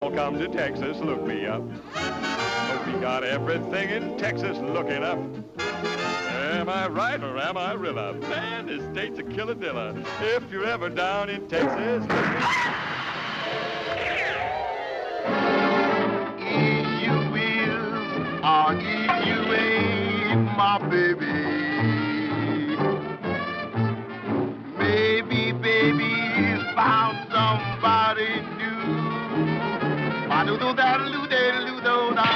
Welcome to Texas, look me up. We got everything in Texas looking up. Am I right or am I rilla? Man, this state's a killadilla. If you're ever down in Texas, look me up. You is, or you ain't my baby. Maybe baby's found somebody new. Ba-do-do-da-do-do-da-do-do-da.